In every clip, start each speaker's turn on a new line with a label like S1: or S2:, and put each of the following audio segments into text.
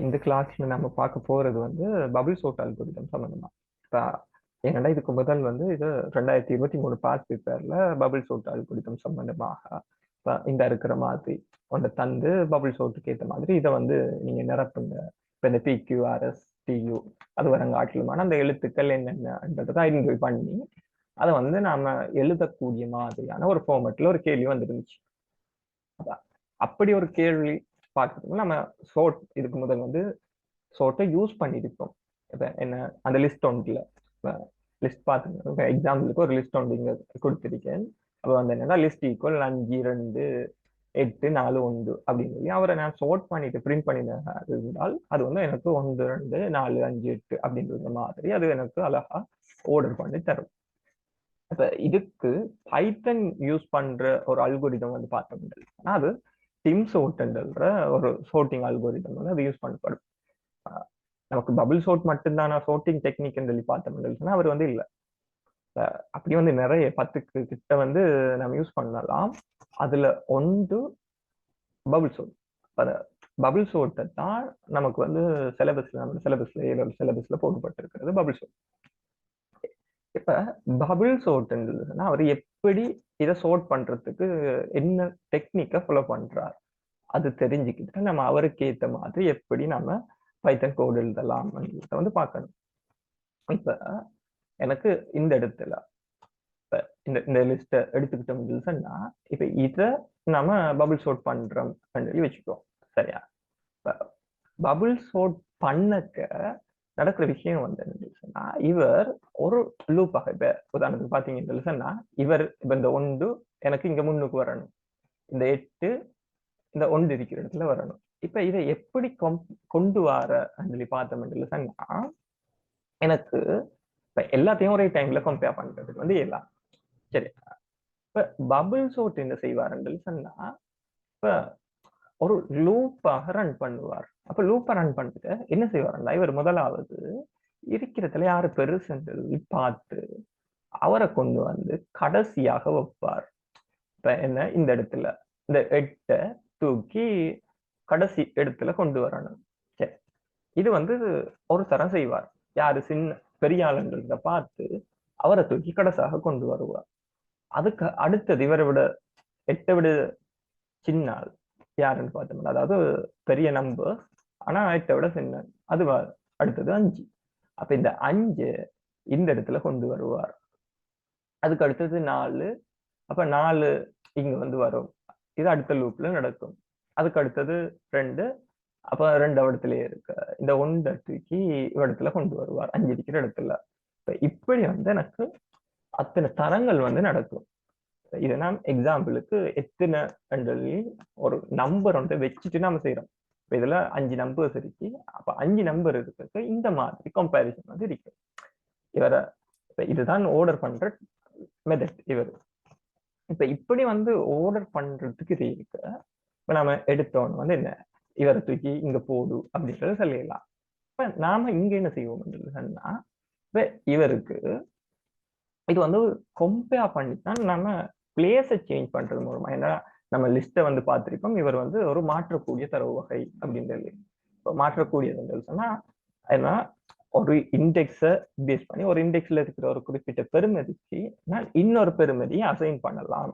S1: இந்த கிளாஸ்ல நம்ம பார்க்க போறது வந்து பபிள் சோர்ட் அல்கோரிதம் சம்பந்தமா. இப்ப என்னடா இதுக்கு முதல் வந்து இது 2023 பாஸ் பேப்பர்ல பபிள் சோர்ட் அல்கோரிதம் சம்பந்தமாக இந்த இருக்கிற மாதிரி ஒன்றை தந்து பபிள் சோர்ட்டுக்கு ஏற்ற மாதிரி இதை வந்து நீங்க நிரப்புங்க. இப்ப இந்த PQRS TU அது வரங்காட்டிலுமான அந்த எழுத்துக்கள் என்னென்னன்றதை ஐடென்டிஃபை பண்ணி அதை வந்து நாம எழுதக்கூடிய மாதிரியான ஒரு ஃபார்மேட்ல ஒரு கேள்வி வந்துருந்துச்சு. அப்படி ஒரு கேள்வி பார்க்கறதுக்கு நம்ம சோர்ட் இதுக்கு முதல் வந்து சோர்ட்டை யூஸ் பண்ணியிருப்போம். இப்போ என்ன அந்த லிஸ்ட் ஒன்றில் லிஸ்ட் பார்த்துங்க. எக்ஸாம்பிளுக்கு ஒரு லிஸ்ட் ஒன்று இங்கே கொடுத்துருக்கேன். அப்போ வந்து என்னன்னா லிஸ்ட் ஈக்குவல் 5 2 8 4 1 அப்படின்னு சொல்லி அவரை நான் சோர்ட் பண்ணிட்டு பிரிண்ட் பண்ணின இருந்தால் அது வந்து எனக்கு 1 2 4 5 8 அப்படின்ற மாதிரி அது எனக்கு அழகா ஆர்டர் பண்ணி தரும். இப்ப இதுக்கு பைத்தன் யூஸ் பண்ற ஒரு அல்கோரிதம் வந்து பார்த்தோம்னா அது டிம் சோர்ட்ன்ற ஒரு சோர்ட்டிங் அல்கோரிதம் வந்து அது யூஸ் பண்ணப்படும். நமக்கு பபிள் சோர்ட் மட்டும்தானா சோர்ட்டிங் டெக்னிக் சொல்லி பார்த்தோம்னா அவர் வந்து இல்லை. அப்படி வந்து நிறைய 10க்கு கிட்ட வந்து நம்ம யூஸ் பண்ணலாம். அதுல ஒன்று பபிள் சோர்ட். பபிள் சோர்ட்டை தான் நமக்கு வந்து சிலபஸ்ல நம்ம சிலபஸ்ல போடப்பட்டிருக்கிறது பபிள் சோர்ட். இப்ப பபிள் சோர்ட்ன்றதுன்னா அவர் எப்படி இதை சோர்ட் பண்றதுக்கு என்ன டெக்னிக்கை ஃபாலோ பண்றார் அது தெரிஞ்சுக்கிட்டு நம்ம அவருக்கு ஏற்ற மாதிரி எப்படி நம்ம பைத்தன் கோடு எழுதலாம் வந்து பார்க்கணும். இப்ப எனக்கு இந்த இடத்துல இப்ப இந்த லிஸ்ட்டை எடுத்துக்கிட்டோம்னு சொன்னா இப்ப இதை நம்ம பபிள் சோர்ட் பண்றோம் சொல்லி வச்சுக்கோம். சரியா? இப்ப பபிள் சோர்ட் பண்ணக்க நடக்கிற விஷயம் வந்து என்ன சொன்னா இவர் ஒரு லூப்பாக இப்ப உதாரணத்துக்கு பாத்தீங்கன்னு சொன்னா இவர் இப்ப இந்த 1 எனக்கு இங்க முன்னுக்கு வரணும், இந்த 8 இந்த 1 இருக்கிற இடத்துல வரணும். இப்ப இதை எப்படி கொண்டு வர சொல்லி பார்த்தோம்னு சொன்னா எனக்கு இப்ப எல்லாத்தையும் ஒரே டைம்ல கம்பேர் பண்றதுக்கு வந்து எல்லாம் சரி. இப்ப பபிள் சோர்ட் என்ன செய்வாருன்னு சொன்னா இப்ப ஒரு லூப்பாக ரன் பண்ணுவார். அப்ப லூப்பை ரன் பண்ணிட்டு என்ன செய்வாருன்னா இவர் முதலாவது இருக்கிறதுல யாரு பெருசுன்னு பார்த்து அவரை கொண்டு வந்து கடைசியாக வைப்பார். இப்ப என்ன இந்த இடத்துல இந்த 8 தூக்கி கடைசி இடத்துல கொண்டு வரணும். சரி, இது வந்து ஒரு தரம் செய்வார். யாரு சின்ன பெரிய ஆளுன்றத பார்த்து அவரை தூக்கி கடைசியாக கொண்டு வருவார். அதுக்கு அடுத்தது இவரை விட 8 விட சின்ன ஆள் யாருன்னு பார்த்தோம்னா அதாவது பெரிய நம்பர் ஆனா 8 விட சின்ன அது அடுத்தது 5. அப்ப இந்த 5 இந்த இடத்துல கொண்டு வருவார். அதுக்கு அடுத்தது 4. அப்ப 4 இங்க வந்து வரும். இது அடுத்த லூப்ல நடக்கும். அதுக்கு அடுத்தது 2. அப்ப 2 இடத்துலயே இருக்கு. இந்த 1 தூக்கி இடத்துல கொண்டு வருவார் 5 இருக்கிற இடத்துல. இப்படி வந்து எனக்கு அத்தனை தரங்கள் வந்து நடக்கும். இதை நாம் எக்ஸாம்பிளுக்கு எத்தனை ஒரு நம்பர் வந்து வச்சுட்டு நாம செய்யறோம். இப்ப இதுல 5 நம்பர்ஸ் இருக்கு. அப்ப 5 நம்பர் இருக்கு. இந்த மாதிரி கம்பேரிசன் வந்து இருக்கு. இவரை இதுதான் ஆர்டர் பண்ற மெத்தட் இவர். இப்ப இப்படி வந்து ஆர்டர் பண்றதுக்கு இது இருக்கு. இப்ப நாம எடுத்தோன்னு வந்து என்ன இவரை தூக்கி இங்க போடு அப்படின்றத சொல்லிடலாம். இப்ப நாம இங்க என்ன செய்வோம் சொன்னா இப்ப இவருக்கு இது வந்து கம்பேர் பண்ணித்தான் நம்ம பிளேஸை சேஞ்ச் பண்றது மூலமா. ஏன்னா நம்ம லிஸ்ட்டை வந்து பார்த்திருக்கோம். இவர் வந்து ஒரு மாற்றக்கூடிய தரவு வகை அப்படின்றது. இப்போ மாற்றக்கூடியதுன்னு சொன்னா ஏன்னா ஒரு இண்டெக்ஸை பேஸ் பண்ணி ஒரு இண்டெக்ஸ்ல இருக்கிற ஒரு குறிப்பிட்ட பெருமதிக்கு நான் இன்னொரு பெருமதியை அசைன் பண்ணலாம்.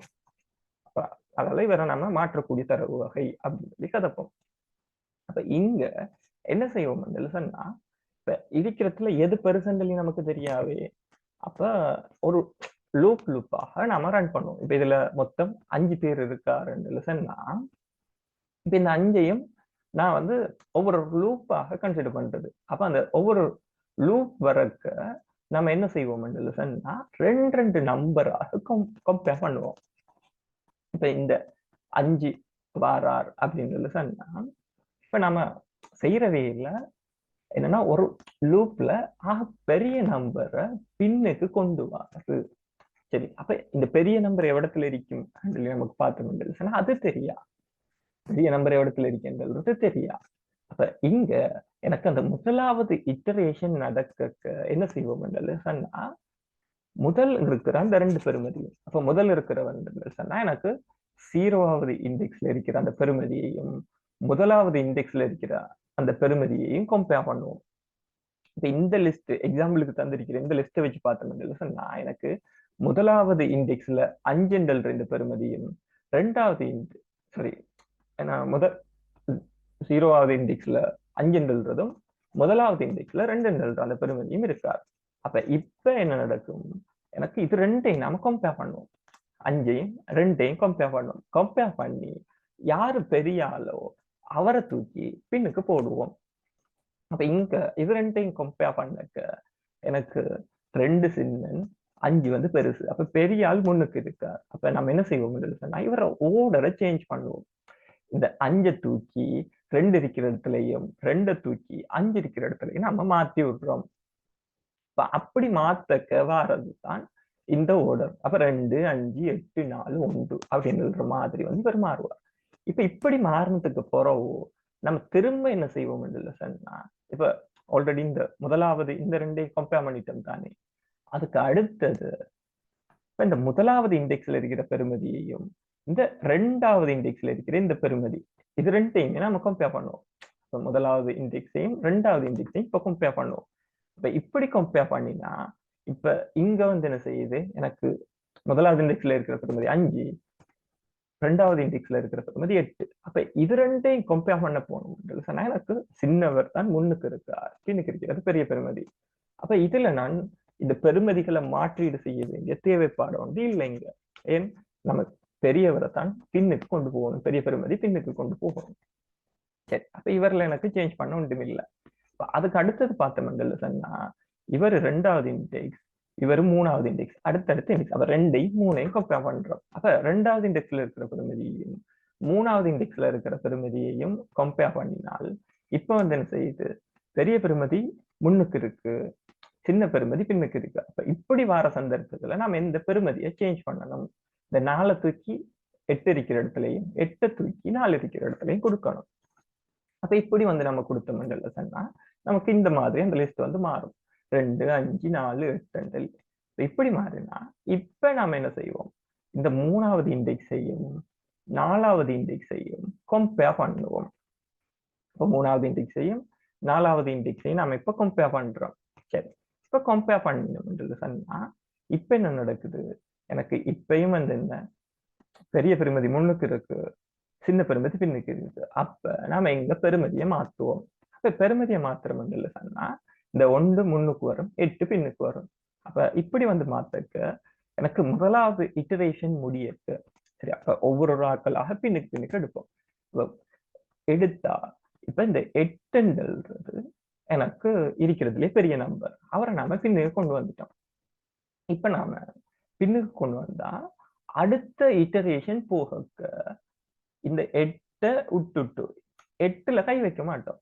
S1: அதனால இவரை நம்ம மாற்றக்கூடிய தரவு வகை அப்படின்னு சொல்லி கதைப்போம். அப்ப இங்க என்ன செய்வோம் சொன்னா இப்ப இருக்கிறதுல எது பெருசண்டலி நமக்கு தெரியாவே. அப்ப ஒரு லூப்பாக நாம ரன் பண்ணுவோம். இப்ப இதுல மொத்தம் 5 பேர் இருக்காருன்னு சொன்னா இப்ப இந்த 5ஐயும் நான் வந்து ஒவ்வொரு லூப்பாக கன்சிடர் பண்றது. அப்ப அந்த ஒவ்வொரு லூப் வரக்க நம்ம என்ன செய்வோம் சொன்னா 2 நம்பராக கம்பேர் பண்ணுவோம். இப்ப இந்த 5 வாரார் அப்படின்னு சொன்னா இப்ப நம்ம செய்யறவே இல்லை என்னன்னா ஒரு லூப்ல பெரிய நம்பரை பின்னுக்கு கொண்டு வாரு. சரி, அப்ப இந்த பெரிய நம்பர் எவ்வளத்துல இருக்கும் நமக்கு பார்த்தோம் அது தெரியா. பெரிய நம்பர் எவ்வளத்துல இருக்குன்றது தெரியா. அப்ப இங்க எனக்கு அந்த முதலாவது இட்டரேஷன் நடக்க என்ன செய்வோம் சொன்னா முதல் இருக்கிற அந்த 2 பெருமதியும் அப்ப முதல் இருக்கிறவன் சொன்னா எனக்கு 0வது இண்டெக்ஸ்ல இருக்கிற அந்த பெருமதியையும் முதலாவது இண்டெக்ஸ்ல இருக்கிற அந்த பெருமதியையும் கம்பேர் பண்ணுவோம். இப்ப இந்த லிஸ்ட் எக்ஸாம்பிளுக்கு தந்திருக்கிற இந்த லிஸ்ட்டை வச்சு பார்த்தோம்னு சொன்னா எனக்கு முதலாவது இண்டெக்ஸ்ல 5 என்ற இந்த பெருமதியும் ரெண்டாவது சாரி முதல் 0வது இண்டெக்ஸ்ல 5 என்றதும் முதலாவது இண்டெக்ஸ்ல 2 என்ற அந்த பெருமதியும் இருக்காது. அப்ப இப்ப என்ன நடக்கும், எனக்கு இது ரெண்டையும் நாம கம்பேர் பண்ணுவோம். 5ஐயும் 2ஐயும் கம்பேர் பண்ணுவோம். கம்பேர் பண்ணி யாரு பெரிய ஆளோ அவரை தூக்கி பின்னுக்கு போடுவோம். அப்ப இங்க இது ரெண்டையும் கம்பேர் பண்ணக்க எனக்கு 2 சின்னன் 5 வந்து பெருசு. அப்ப பெரிய ஆள் முன்னுக்கு இருக்கார். அப்ப நம்ம என்ன செய்வோம் சொன்னா இவரை ஓர்டரை சேஞ்ச் பண்ணுவோம். இந்த 5 தூக்கி 2 இருக்கிற இடத்துலயும் 2 தூக்கி 5 இருக்கிற இடத்துலயும் நம்ம மாத்தி விடுறோம். அப்படி மாத்தக்க வாரதுதான் இந்த ஓர்டர். அப்ப 2 5 8 4 1 அப்படின்ற மாதிரி வந்து இவர் மாறுவார். இப்ப இப்படி மாறினதுக்கு பிறகு நம்ம திரும்ப என்ன செய்வோம் சொன்னா இப்ப ஆல்ரெடி இந்த முதலாவது இந்த ரெண்டையும் கம்பேர் பண்ணிட்டோம் தானே, அதுக்கு அடுத்தது இந்த முதலாவது இண்டெக்ஸ்ல இருக்கிற பெருமதியையும் இந்த ரெண்டாவது இண்டெக்ஸ்ல இருக்கிற இந்த பெருமதி இது ரெண்டையுமே நம்ம கம்பேர் பண்ணுவோம். இப்ப முதலாவது இண்டெக்ஸையும் ரெண்டாவது இண்டெக்ஸையும் இப்ப கம்பேர் பண்ணுவோம். இப்ப இப்படி கம்பேர் பண்ணினா இப்ப இங்க வந்து என்ன செய்யுது, எனக்கு முதலாவது இண்டெக்ஸ்ல இருக்கிற பெருமதி 5, ரெண்டாவது இண்டெக்ஸ்ல இருக்கிற பெருமதி 8. அப்ப இது ரெண்டையும் கம்பேர் பண்ண போகணும் சொன்னா எனக்கு சின்னவர் தான் முன்னுக்கு இருக்கார், பின்னுக்கு இருக்கிறது பெரிய பெருமதி. அப்ப இதுல நான் இந்த பெருமதிகளை மாற்றீடு செய்ய வேண்டிய தேவைப்பாடு வந்து இல்லைங்க. ஏன், நம்ம பெரியவரை தான் பின்னுக்கு கொண்டு போகணும், பெரிய பெருமதி பின்னுக்கு கொண்டு போகணும். சரி, அப்ப இவர்ல எனக்கு சேஞ்ச் பண்ண ஒன்றும் இல்லை. அதுக்கு அடுத்தது பார்த்தோம் சொன்னா இவர் ரெண்டாவது இண்டெக்ஸ், இவர் மூணாவது இண்டெக்ஸ், அடுத்தடுத்து இண்டெக்ஸ். அப்ப 2ஐயும் 3ஐயும் கம்பேர் பண்றோம். அப்ப ரெண்டாவது இண்டெக்ஸ்ல இருக்கிற பெருமதியையும் மூணாவது இண்டெக்ஸ்ல இருக்கிற பெருமதியையும் கம்பேர் பண்ணினால் இப்ப வந்து என்ன செய்யுது, பெரிய பெருமதி முன்னுக்கு இருக்கு, சின்ன பெருமதி பின்னுக்கு இருக்கு. அப்ப இப்படி வர சந்தர்ப்பத்துல நம்ம இந்த பெருமதியை சேஞ்ச் பண்ணணும். இந்த 4 தூக்கி 8 இருக்கிற இடத்துலயும் 8 தூக்கி 4 இருக்கிற இடத்துலயும் கொடுக்கணும். அப்ப இப்படி வந்து நம்ம கொடுத்தோம்னு சொன்னா நமக்கு இந்த மாதிரி அந்த லிஸ்ட் வந்து மாறும். 2 5 4 8 இப்படி மாறினா இப்ப நாம என்ன செய்வோம், இந்த மூணாவது இண்டெக்ஸையும் நாலாவது இண்டெக்ஸையும் கம்பேர் பண்ணுவோம். இப்ப மூணாவது இண்டெக்ஸையும் நாலாவது இண்டெக்ஸையும் நாம இப்ப கம்பேர் பண்றோம். சரி, இப்ப கம்பேர் பண்ணணும் சொன்னா இப்ப என்ன நடக்குது, எனக்கு இப்பயும் வந்து என்ன பெரிய பெருமதி முன்னுக்கு இருக்கு, சின்ன பெருமதி பின்னுக்கு இருக்கு. அப்ப நாம எங்க பெருமதியை மாத்துவோம். அப்ப பெருமதியை மாத்திரம் சொன்னா இந்த 1 முன்னுக்கு வரும், 8 பின்னுக்கு வரும். அப்ப இப்படி வந்து மாத்தக்க எனக்கு முதலாவது இட்டரேஷன் முடியக்கு. சரி, அப்ப ஒவ்வொரு ஆட்களாக பின்னுக்கு எடுப்போம். எடுத்தா இப்ப இந்த 8ன்றது எனக்கு இருக்கிறதுலே பெரிய நம்பர், அவரை நாம பின்னுக்கு கொண்டு வந்துட்டோம். இப்ப நாம பின்னுக்கு கொண்டு வந்தா அடுத்த இட்டரேஷன் போகக்க இந்த 8 விட்டுட்டு 8ல கை வைக்க மாட்டோம்.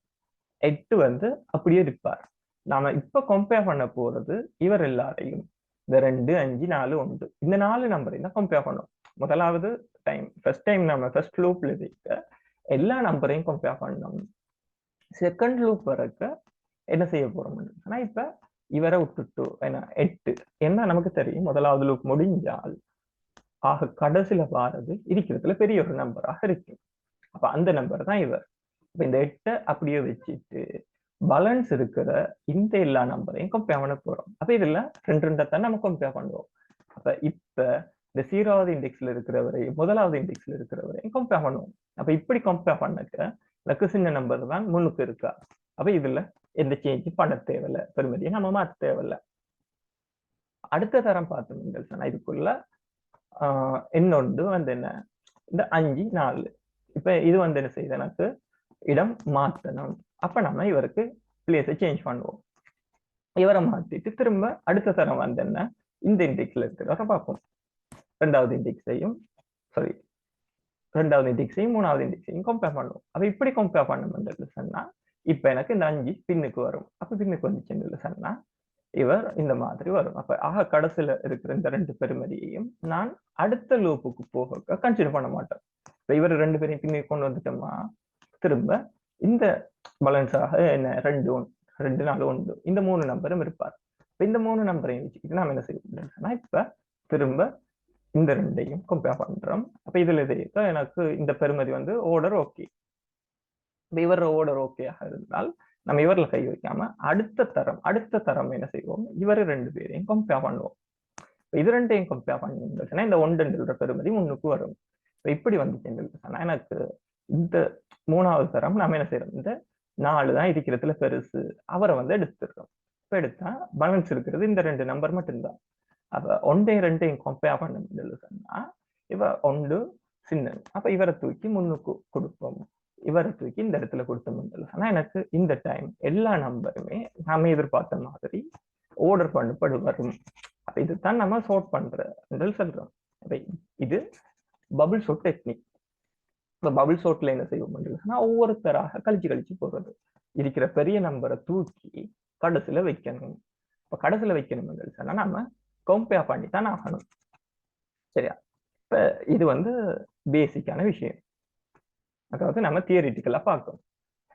S1: 8 வந்து அப்படியே இருப்பார். நாம இப்ப கம்பேர் பண்ண போறது இவர் எல்லாரையும், இந்த 2 5 4 1 இந்த 4 நம்பரையும் தான் கம்பேர் பண்ணோம். முதலாவது டைம் ஃபர்ஸ்ட் டைம் நம்ம ஃபர்ஸ்ட் லூப்ல இருக்க எல்லா நம்பரையும் கம்பேர் பண்ணோம். செகண்ட் லூப் வரக்க என்ன செய்ய போறோம் ஆனா இப்ப இவரை விட்டுட்டு ஏன்னா 8 என்ன நமக்கு தெரியும், முதலாவது லூப் முடிஞ்சால் ஆக கடைசியில வாரது இருக்கிறதுல பெரிய ஒரு நம்பராக இருக்கு. அப்ப அந்த நம்பர் தான் இவர். இப்ப இந்த 8 அப்படியே வச்சுட்டு பேலன்ஸ் இருக்கிற இந்த எல்லா நம்பரையும் கம்பேர் பண்ண போறோம். அப்ப இதுல 2 தான் நம்ம கம்பேர் பண்ணுவோம். அப்ப இப்ப இந்த 0வது இண்டெக்ஸ்ல இருக்கிறவரையும் முதலாவது இண்டெக்ஸ்ல இருக்கிறவரையும் கம்பேர் பண்ணுவோம். அப்ப இப்படி கம்பேர் பண்ணக்க எனக்கு சின்ன நம்பர் தான் முன்னுக்கு இருக்கா. அப்ப இதுல எந்த சேஞ்ச் பண்ண தேவையில்லை, பெருமதியை நம்ம மாற்ற தேவையில்லை. அடுத்த தரம் பார்த்தோம் சொன்னா இதுக்குள்ள இன்னொன்று வந்து என்ன, இந்த 5 4 இப்ப இது வந்து என்ன செய்யுது, எனக்கு இடம் மாற்றணும். அப்ப நம்ம இவருக்கு பிளேஸை சேஞ்ச் பண்ணுவோம். இவரை மாத்திட்டு திரும்ப அடுத்த தரம் வந்து என்ன, இந்த இண்டெக்ஸ்ல இருக்கிறவரை பார்ப்போம். ரெண்டாவது இண்டெக்ஸையும் மூணாவது இண்டெக்ஸையும் கம்பேர் பண்ணுவோம். அப்ப இப்படி கம்பேர் பண்ண சொன்னா இப்ப எனக்கு இந்த 5 பின்னுக்கு வரும். அப்ப பின்னுக்கு வந்துச்சுன்னு சொன்னா இவர் இந்த மாதிரி வரும். அப்ப ஆக கடைசியில இருக்கிற இந்த 2 பெருமதியையும் நான் அடுத்த லூப்புக்கு போக கன்சிடர் பண்ண மாட்டேன். இப்ப இவர் 2 பேரையும் பின்னுக்கு கொண்டு வந்துட்டோமா, திரும்ப இந்த பேலன்ஸாக என்ன 2 2 4 1 இந்த 3 நம்பரும் இருப்பார். இந்த 3 நம்பரையும் வச்சுக்கிட்டு நாம என்ன செய்யணும்னா இப்ப திரும்ப இந்த 2ஐயும் கம்பேர் பண்றோம். அப்ப இதுல எனக்கு இந்த பெருமதி வந்து ஆர்டர் ஓகே. இவர் ஓர்டர் ஓகேயாக இருந்தால் நம்ம இவர்ல கை வைக்காம அடுத்த தரம் என்ன செய்வோம், இவர் ரெண்டு பேரையும் கம்பேர் பண்ணுவோம். இது ரெண்டையும் கம்பேர் பண்ணீங்கன்னா இந்த ஒன்றுன்ற பெருமதி முன்னுக்கு வரும். இப்படி வந்துச்சு சொன்னா எனக்கு இந்த மூணாவது தரம் நாம என்ன செய்யறோம், இந்த 4 தான் இருக்கிறதுல பெருசு, அவரை வந்து எடுத்துடுறோம். இப்ப எடுத்தா பேலன்ஸ் இருக்கிறது இந்த 2 நம்பர் மட்டும்தான். அப்ப ஒன்றையும் ரெண்டையும் கம்பேர் பண்ண சொன்னா இவ ஒன்று சின்ன, அப்ப இவரை தூக்கி முன்னுக்கு கொடுப்போம், இவரை தூக்கி இந்த இடத்துல கொடுத்தோம் சொன்னா எனக்கு இந்த டைம் எல்லா நம்பருமே நாம எதிர்பார்த்த மாதிரி ஆர்டர் பண்ணப்படு வரும். அப்ப இதுதான் நம்ம சோர்ட் பண்ற சொல்றோம். இது பபிள் சோர்ட் டெக்னிக். இப்ப பபிள் சோர்ட்ல என்ன செய்வோம், ஒவ்வொருத்தராக கழிச்சு போடுறது, இருக்கிற பெரிய நம்பரை தூக்கி கடைசியில வைக்கணும். இப்ப கடைசியில வைக்கணும் சொன்னா நம்ம கம்பேர் பண்ணி தான் ஆகணும். சரியா? இப்ப இது வந்து பேசிக்கான விஷயம். அதாவது நம்ம தியரிட்டிக்கலா பார்க்கணும்.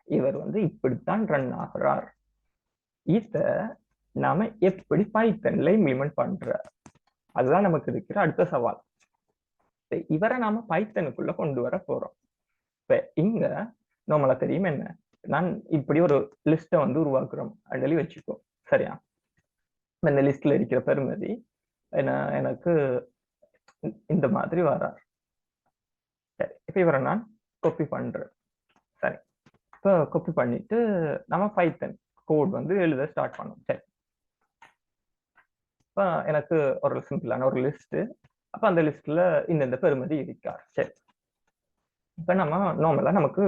S1: இவர் வந்து இப்படித்தான் ரன் ஆகிறார், இத நாம எப்படி பைத்தன்ல இம்ப்ளிமெண்ட் பண்ற, அதுதான் நமக்கு இருக்கிற அடுத்த சவால். இவரை நாம பைத்தனுக்குள்ள கொண்டு வர போறோம். இப்ப இங்க நம்மள தெரியும் என்ன, நான் இப்படி ஒரு லிஸ்ட வந்து உருவாக்குறோம் சொல்லி வச்சுக்கோ. சரியா? இந்த லிஸ்ட்ல இருக்கிற பெருமதி எனக்கு இந்த மாதிரி வரார். சரி, இப்ப இவரை நான் காப்பி பண்றேன். சரி, இப்ப காப்பி பண்ணிட்டு நம்ம பைத்தன் கோட் வந்து எழுத ஸ்டார்ட் பண்ணோம். சரி, இப்ப எனக்கு ஒரு சிம்பிளான ஒரு லிஸ்ட், அப்ப அந்த லிஸ்ட்ல இந்த பெருமதி இருக்கார். சரி, இப்ப நம்ம நார்மலா நமக்கு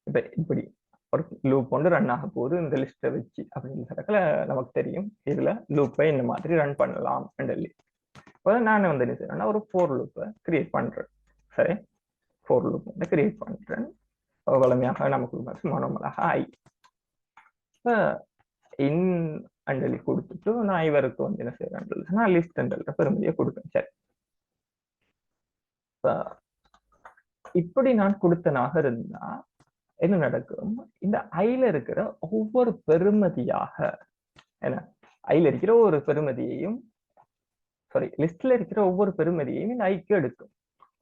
S1: இப்ப இப்படி ஒரு லூப் வந்து ரன் ஆக போகுது இந்த லிஸ்ட்டை வச்சு அப்படின்னு சொல்ல நமக்கு தெரியும் இதுல லூப்பை இந்த மாதிரி ரன் பண்ணலாம் சொல்லி. இப்போ நான் வந்து என்ன செய்யறேன்னா ஒரு ஃபோர் லூப்பை கிரியேட் பண்றேன். சரி, ஃபோர் லூப் வந்து கிரியேட் பண்றேன். வளமையாக நமக்கு சும்மா நார்மலாக இப்போ இன் அண்டலி கொடுத்துட்டு நான் இவருக்கு வந்து என்ன செய்யறேன், நான் லிஸ்ட் அண்டல்ற பெருமதியை கொடுப்பேன். சரி, இப்படி நான் கொடுத்தனாக இருந்தா என்ன நடக்கும், இந்த ஐல இருக்கிற ஒவ்வொரு பெருமதியாக என்ன ஐல இருக்கிற ஒரு பெருமதியையும் சாரி லிஸ்ட்ல இருக்கிற ஒவ்வொரு பெருமதியையும் இந்த ஐக்கு எடுக்கும்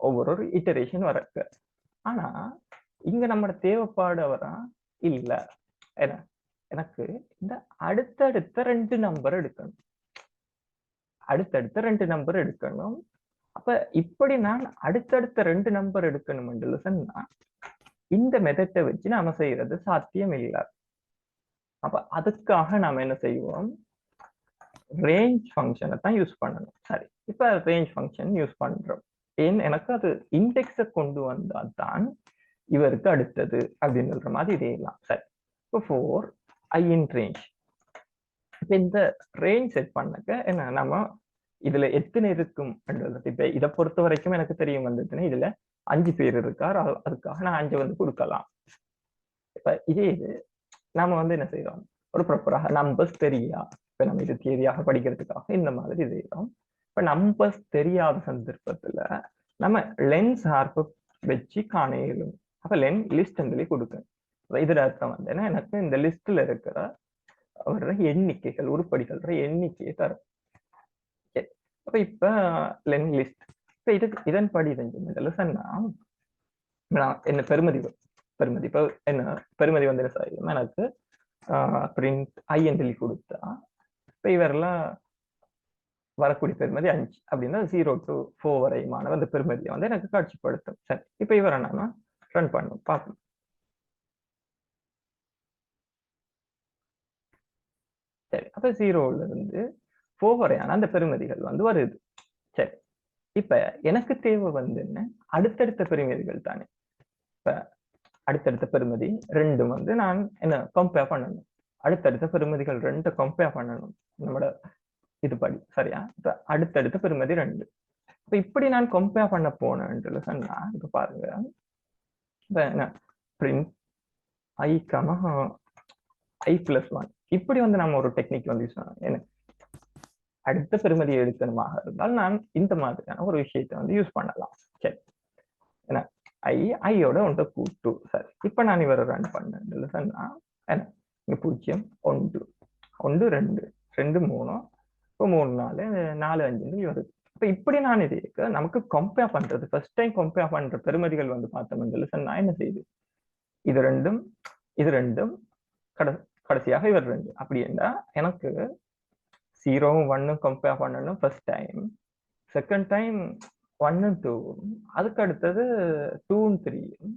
S1: ஒவ்வொரு இட்டரேஷன் வரக்கு. ஆனா இங்க நம்ம தேவைப்பாடு வரா இல்ல, என்ன எனக்கு இந்த அடுத்தடுத்த 2 நம்பர் எடுக்கணும், அடுத்தடுத்த 2 நம்பர் எடுக்கணும். அப்ப இப்படி நான் அடுத்தடுத்த 2 நம்பர் எடுக்கணும் என்று சொன்னா இந்த மெத்தட்டை வச்சு நாம செய்யறது சாத்தியம் இல்லை. அப்ப அதுக்காக நாம என்ன செய்வோம், ரேஞ்ச் ஃபங்க்ஷனை தான் யூஸ் பண்ணணும். சரி, இப்ப ரேஞ்ச் ஃபங்க்ஷன் யூஸ் பண்றோம். ஏன் எனக்கு அது இண்டெக்ஸை கொண்டு வந்தா தான் இவருக்கு அடுத்தது அப்படின்னு சொல்ற மாதிரி இதேலாம். சரி, இப்போ ஃபோர் ஐ இன் ரேஞ்ச். இப்ப இந்த ரேஞ்ச் செட் பண்ணக்க என்ன நம்ம இதுல எத்தனை இருக்கும், இப்ப இதை பொறுத்த வரைக்கும் எனக்கு தெரியும் வந்துச்சுன்னா இதுல 5 பேர் இருக்கார், அதுக்காக நான் 5 வந்து கொடுக்கலாம். இப்ப இதே இது நாம வந்து என்ன செய்யறோம், ஒரு ப்ராப்பராக நம்பர்ஸ் தெரியா, இப்ப நம்ம இது தியரியாக படிக்கிறதுக்காக இந்த மாதிரி செய்யறோம். இப்ப நம்பர்ஸ் தெரியாத சந்தர்ப்பத்துல நம்ம லென்ஸ் ஹார்ப் வச்சு காண இயலும். அப்ப லென் லிஸ்ட் சொல்லி கொடுக்கும். இதுல அர்த்தம் வந்து ஏன்னா எனக்கு இந்த லிஸ்ட்ல இருக்கிற வர்ற எண்ணிக்கைகள் உருப்படிகள் எண்ணிக்கையை தரும். அப்ப இப்ப லென் லிஸ்ட் இப்ப இதுக்கு இதன்படி சொன்னா என்ன பெருமதி இப்ப என்ன பெருமதி வந்து என்ன செய்யும், எனக்கு பிரிண்ட் ஐ சொல்லி கொடுத்தா இப்ப இவரெல்லாம் வரக்கூடிய பெருமதி 5 அப்படின்னா 0 to 4 வரையுமான அந்த பெருமதியை வந்து எனக்கு காட்சிப்படுத்தும். சரி, இப்ப இவரை நாம ரன் பண்ணும் பார்ப்போம். சரி, அப்ப 0ல இருந்து 4 வரையான அந்த பெருமதிகள் வந்து வருது. சரி, இப்ப எனக்கு தேவை வந்து என்ன, அடுத்தடுத்த பெருமதிகள் தானே. இப்ப அடுத்தடுத்த பெருமதி 2 வந்து நான் என்ன கம்பேர் பண்ணணும், அடுத்தடுத்த பெருமதிகள் 2 கம்பேர் பண்ணணும் நம்மளோட இது படி. சரியா? இப்ப அடுத்தடுத்த பெருமதி 2. இப்ப இப்படி நான் கம்பேர் பண்ண போனேன்னு சொன்னா இப்ப பாருங்க, இப்ப என்ன print i comma I plus 1 இப்படி வந்து நம்ம ஒரு டெக்னிக் வந்து யூஸ் பண்ணணும். என்ன அடுத்த பெருமதியை எடுக்கணுமாக இருந்தால் நான் இந்த மாதிரியான ஒரு விஷயத்தை வந்து யூஸ் பண்ணலாம். சரி, என்ன ஐயோட ஒன்று கூட்டு. சரி, இப்ப நான் இவரை ரன் பண்ணேன் சொன்னா என்ன 0 1 1 2 2 3 இப்போ 3 4 4 5 வருது. இப்ப இப்படி நான் இது நமக்கு கம்பேர் பண்றது ஃபர்ஸ்ட் டைம் கம்பேர் பண்ற பெருமதிகள் வந்து பார்த்தோம்னு சொன்னா என்ன செய்யுது, இது ரெண்டும் கடைசியாக இவர் ரெண்டு. அப்படி என்றா எனக்கு 0வும் 1ம் கம்பேர் பண்ணணும் ஃபர்ஸ்ட் டைம். செகண்ட் டைம் 1ம் 2ம், அதுக்கு அடுத்தது 2ம் 3ம்,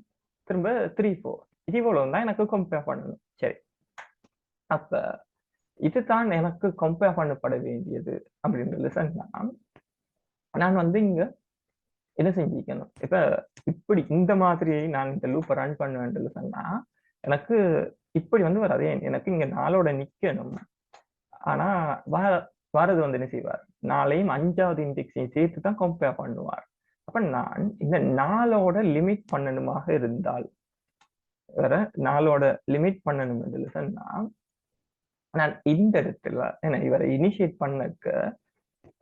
S1: திரும்ப 3 4 இது இவ்வளவு தான் எனக்கு கம்பேர் பண்ணணும். சரி, அப்ப இதுதான் எனக்கு கம்பேர் பண்ணப்பட வேண்டியது அப்படின்றது சொன்னா நான் வந்து இங்க என்ன செஞ்சிக்கணும். இப்ப இப்படி இந்த மாதிரி நான் இந்த லூப்பை ரன் பண்ணுவேன்றது சொன்னா எனக்கு இப்படி வந்து வராது. எனக்கு இங்க 4ஓட நிக்கணும். ஆனா வாரது வந்து என்ன செய்வார், 4ஐயும் 5வது இண்டெக்ஸையும் சேர்த்து தான் கம்பேர் பண்ணுவார். அப்ப நான் இந்த 4ஓட லிமிட் பண்ணணுமாக இருந்தால், வேற 4ஓட லிமிட் பண்ணணும் என்று சொன்னா நான் இந்த இடத்துல என்ன இவரை இனிஷியேட் பண்ணக்க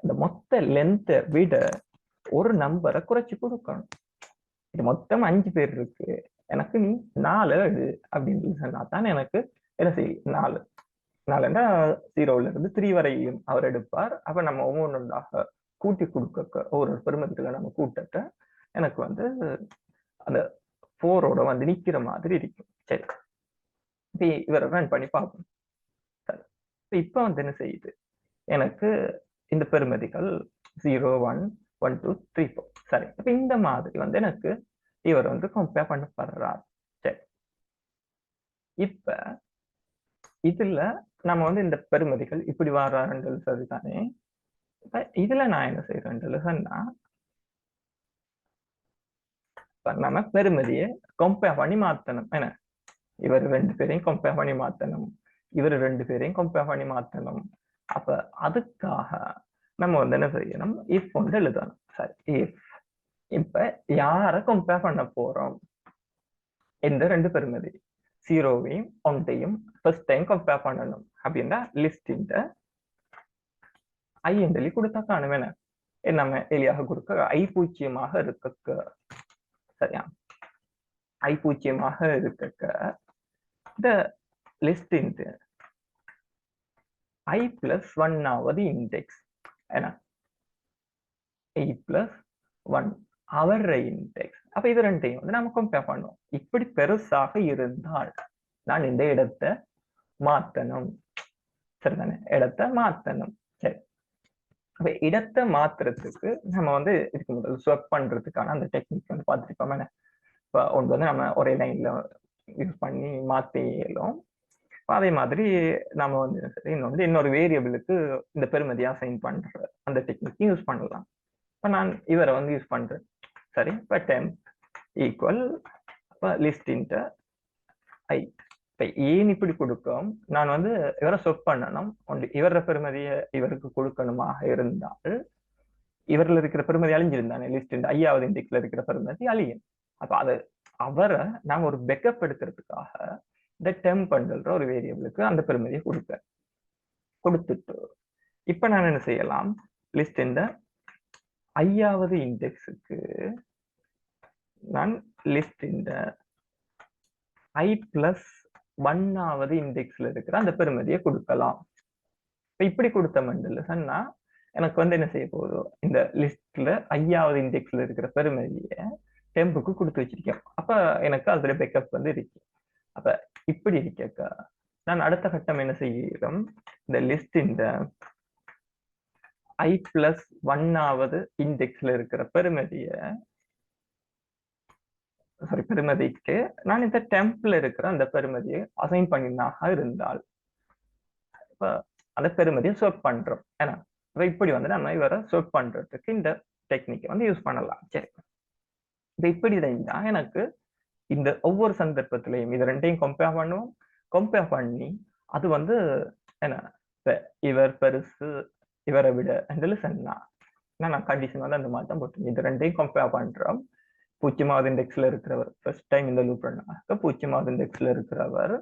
S1: இந்த மொத்த லென்த்தை விட ஒரு நம்பரை குறைச்சு கொடுக்கணும். இது மொத்தம் 5 பேர் இருக்கு, எனக்கு நீ 4 எடு அப்படின்னு சொன்னா தான் எனக்கு என்ன செய்யும், 4ன்னா 0ல இருந்து 3 வரையும் அவர் எடுப்பார். அப்ப நம்ம ஒவ்வொன்றாக கூட்டி கொடுக்க ஒவ்வொரு பெருமதிகளை நம்ம கூட்டட்ட எனக்கு வந்து அந்த 4ஓட வந்து நிக்கிற மாதிரி இருக்கும். சரி, இப்ப இவரை ரன் பண்ணி பார்ப்போம். சரி, இப்ப வந்து என்ன செய்யுது, எனக்கு இந்த பெருமதிகள் 0 1 1 2 3 4. சரி, இப்ப இந்த மாதிரி வந்து எனக்கு இவர் வந்து கம்பேர் பண்ணப்படுறார். சரி, இப்ப இதுல நம்ம வந்து இந்த பெருமதிகள் இப்படி வர்றாருன்றது சரிதானே. இதுல நான் என்ன செய்யறேன்றது சொன்னா நம்ம பெருமதியை கம்பேர் பண்ணி மாத்தணும். என்ன, இவர் 2 பேரையும் கம்பேர் பண்ணி மாத்தணும், இவர் 2 பேரையும் கம்பேர் பண்ணி மாத்தணும். அப்ப அதுக்காக நம்ம வந்து என்ன செய்யணும், இஃப் வந்து எழுதணும். சரி, இஃப் இப்ப யார கம்பேர் பண்ண போறோம், இந்த 2 பெருமதி 0வையும் 1ஐயும் ஃபர்ஸ்ட் டைம் கம்பேர் பண்ணணும். அப்படின்னா லிஸ்ட் இந்த ஐ என்று கொடுத்தா காணும். என்ன, நம்ம எளியாக கொடுக்க ஐ பூஜ்ஜியமாக இருக்க. சரியா, ஐ பூஜ்ஜியமாக இருக்க இந்த லிஸ்ட் இந்த ஐ பிளஸ் 1வது இண்டெக்ஸ், என்ன ஐ பிளஸ் 1 அவர் இண்டெக்ஸ். அப்ப இது ரெண்டையும் வந்து நம்ம கம்பேர் பண்ணுவோம். இப்படி பெருசாக இருந்தால் நான் இந்த இடத்தை மாத்தணும். சரிதானே, இடத்தை மாத்தணும். சரி, அப்ப இடத்தை மாத்துறதுக்கு நம்ம வந்து இதுக்கு முதல் ஸ்வப் பண்றதுக்கான அந்த டெக்னிக் வந்து பார்த்துருப்போம். இப்போ ஒன்று வந்து நம்ம ஒரே லைன்ல யூஸ் பண்ணி மாத்திலும், அதே மாதிரி நம்ம வந்து இன்னொன்று இன்னொரு வேரியபிளுக்கு இந்த பெருமதியை அசைன் பண்ற அந்த டெக்னிக் யூஸ் பண்ணலாம். இப்போ நான் இவரை வந்து யூஸ் பண்றேன். சரி, இப்போ டெம்ப் ஈக்குவல் லிஸ்ட் இன்ட் ஐ. இப்போ ஏன் இப்படி கொடுக்கும், நான் வந்து இவரை ஸ்வப் பண்ணணும். இவர பெருமதியை இவருக்கு கொடுக்கணுமாக இருந்தால் இவரில் இருக்கிற பெருமதி அழிஞ்சிருந்தானே, லிஸ்ட் இன்ட் 5வது இண்டெக்ஸ்ல இருக்கிற பெருமதி அழியும். அப்ப அது அவரை நாம ஒரு பெக்கப் எடுக்கிறதுக்காக இந்த டெம்ப் பண்ற ஒரு வேரியபிளுக்கு அந்த பெருமதியை கொடுத்துட்டு இப்ப நான் என்ன செய்யலாம், லிஸ்ட் இந்த 5வது இண்டெக்ஸுக்கு நான் லிஸ்ட் இந்த ஐ பிளஸ் 1வது இண்டெக்ஸ்ல இருக்கிற அந்த பெருமதியை கொடுக்கலாம். இப்படி கொடுத்த மண்டல சொன்னா எனக்கு வந்து என்ன செய்ய போதும், இந்த லிஸ்ட்ல 5வது இண்டெக்ஸ்ல இருக்கிற பெருமதியை டெம்புக்கு கொடுத்து வச்சிருக்கேன். அப்ப எனக்கு அதுல பேக்கப் வந்து இருக்கு. அப்ப இப்படி இருக்க நான் அடுத்த கட்டம் என்ன செய்யறோம், இந்த லிஸ்ட் இந்த ஐ பிளஸ் 1வது இண்டெக்ஸ்ல இருக்கிற பெருமதிக்கு நான் இந்த டெம்ப்ல இருக்கிற அந்த பெருமதியை அசைன் பண்ணினாக இருந்தால் இப்ப அந்த பெருமதியை சோர்ட் பண்றோம். ஏன்னா இப்படி வந்து நம்ம இவரை சோர்ட் பண்றதுக்கு இந்த டெக்னிக்கை வந்து யூஸ் பண்ணலாம். சரி, இப்படி தான் எனக்கு இந்த ஒவ்வொரு சந்தர்ப்பத்திலையும் இது ரெண்டையும் கம்பேர் பண்ணுவோம். கம்பேர் பண்ணி அது வந்து என்ன, இவர் பெருசு இவரை விட சொன்னா நான் கண்டிஷன் வந்து அந்த மாதிரி தான் போட்டு இது ரெண்டையும் கம்பேர் பண்றோம். 0வது இண்டெக்ஸ்ல இருக்கிறவர் ஃபர்ஸ்ட் டைம் இந்த லூப் பண்ணாக்க 0வது இண்டெக்ஸ்ல இருக்கிறவர்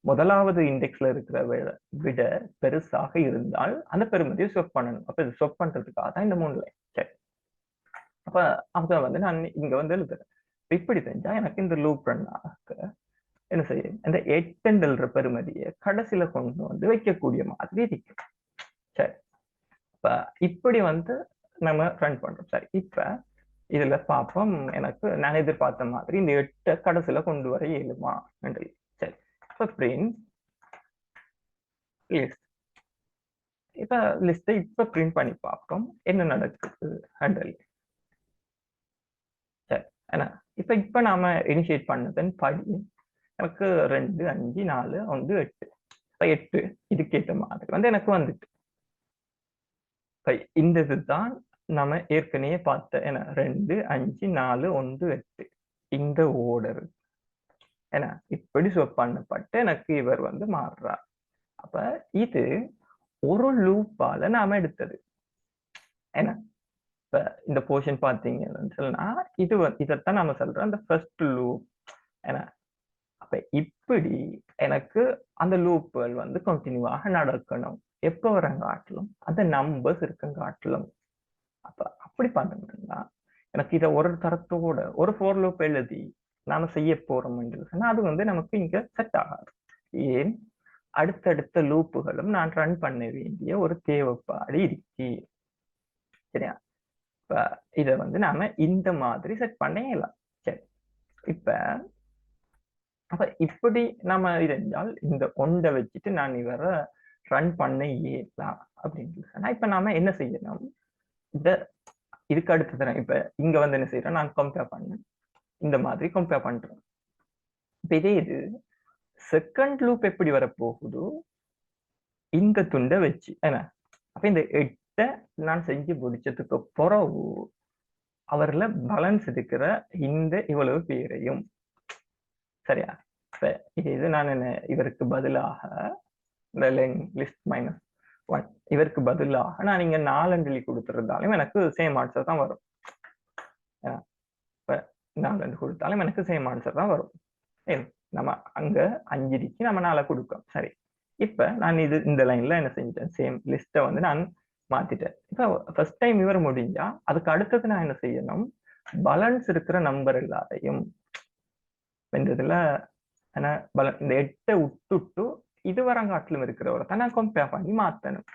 S1: 1வது இண்டெக்ஸ்ல இருக்கிறவரை விட பெருசாக இருந்தால் அந்த பெருமதியை ஸ்வப் பண்ணணும். அப்ப இது ஸ்வப் பண்றதுக்காக தான் இந்த 3 லைன். சரி, அப்ப அவங்க வந்து நான் இங்க வந்து எழுதுறேன். இப்படி செஞ்சா எனக்கு இந்த லூப் ரன் ஆக என்ன செய்யும், இந்த 8 பெருமதியை கடைசியில கொண்டு வந்து வைக்கக்கூடிய மாதிரி இருக்கு. சரி, இப்ப இப்படி வந்து நம்ம ரன் பண்றோம். சரி, இப்ப இதுல பார்ப்போம் எனக்கு நான் எதிர்பார்த்த மாதிரி இந்த 8 கடைசியில கொண்டு வர இயலுமா என்று. சரி, இப்ப பிரிண்ட் லிஸ்ட். இப்ப லிஸ்ட்டை இப்ப பிரிண்ட் பண்ணி பார்ப்போம் என்ன நடக்குது ஹேண்டில். சரி, ஏன்னா இப்ப நாம இனிஷியேட் பண்ணதன் படி எனக்கு 2 5 4 1 8. இப்ப 8 இதுக்கேற்ற மாதிரி வந்து எனக்கு வந்துட்டு. இப்ப இந்த இதுதான் நம்ம ஏற்கனவே பார்த்த ஏன்னா 2 5 4 1 8 இந்த ஓர்டர் ஏன்னா இப்படி ஸ்வப் பண்ணப்பட்டு எனக்கு இவர் வந்து மாறுறார். அப்ப இது ஒரு லூப்பால நாம எடுத்தது. ஏன்னா இப்ப இந்த போர்ஷன் பாத்தீங்கன்னு சொன்னா இது இதைத்தான் நாம சொல்றோம் அந்த ஃபர்ஸ்ட் லூப். ஏன்னா அப்ப இப்படி எனக்கு அந்த லூப்புகள் வந்து கண்டினியூவாக நடக்கணும். எப்ப வரங்காட்டிலும் அந்த நம்பர்ஸ் இருக்கங்காட்டிலும். அப்ப அப்படி பார்த்தோம்னா எனக்கு இதை ஒரு தரத்தோட ஒரு ஃபோர் லூப் எழுதி நாம செய்ய போறோம் சொன்னா அது வந்து நமக்கு இங்க செட் ஆகாது. ஏன் அடுத்தடுத்த லூப்புகளும் நான் ரன் பண்ண வேண்டிய ஒரு தேவைப்பாடு இருக்கு. சரியா? இப்ப இதை வந்து நாம இந்த மாதிரி செட் பண்ணலாம். சரி, இப்ப அப்ப இப்படி நாம இருந்தால் இந்த ஒன்றை வச்சுட்டு நான் இவரை ரன் பண்ண இயலாம் அப்படின்னு சொன்னா இப்ப நாம என்ன செய்யணும்? இந்த இதுக்கு அடுத்தது இப்ப இங்க வந்து என்ன செய்யறோம்? நான் கம்பேர் பண்ணேன் இந்த மாதிரி கம்பேர் பண்றேன். இப்ப இதே இது செகண்ட் லூப் எப்படி வரப்போகுதோ இந்த துண்டை வச்சு என்ன அப்ப இந்த 8 நான் செஞ்சு முடிச்சதுக்கு பிறகு அவர்ல பேலன்ஸ் இருக்கிற இந்த இவ்வளவு பேரையும் சரியா இப்ப இது நான் என்ன இவருக்கு பதிலாக இந்த லிஸ்ட் -1 இவருக்கு பதிலாக நான் இங்க 4 எழுதி கொடுத்திருந்தாலும் எனக்கு சேம் ஆன்சர் தான் வரும். இப்ப 4 கொடுத்தாலும் எனக்கு சேம் ஆன்சர் தான் வரும். நம்ம அங்க 5 நம்ம 4 கொடுக்கோம். சரி, இப்ப நான் இது இந்த லைன்ல என்ன செஞ்சேன்? சேம் லிஸ்ட்டை வந்து நான் மாத்திட்டேன். இப்ப ஃபர்ஸ்ட் டைம் இவர் முடிஞ்சா அதுக்கு அடுத்தது நான் என்ன செய்யணும்? பேலன்ஸ் இருக்கிற நம்பர் எல்லாரையும் இந்த இதுல இந்த 8 விட்டுட்டு இது வரங்காட்டிலும் இருக்கிறவரை தான் நான் கம்பேர் பண்ணி மாத்தணும்.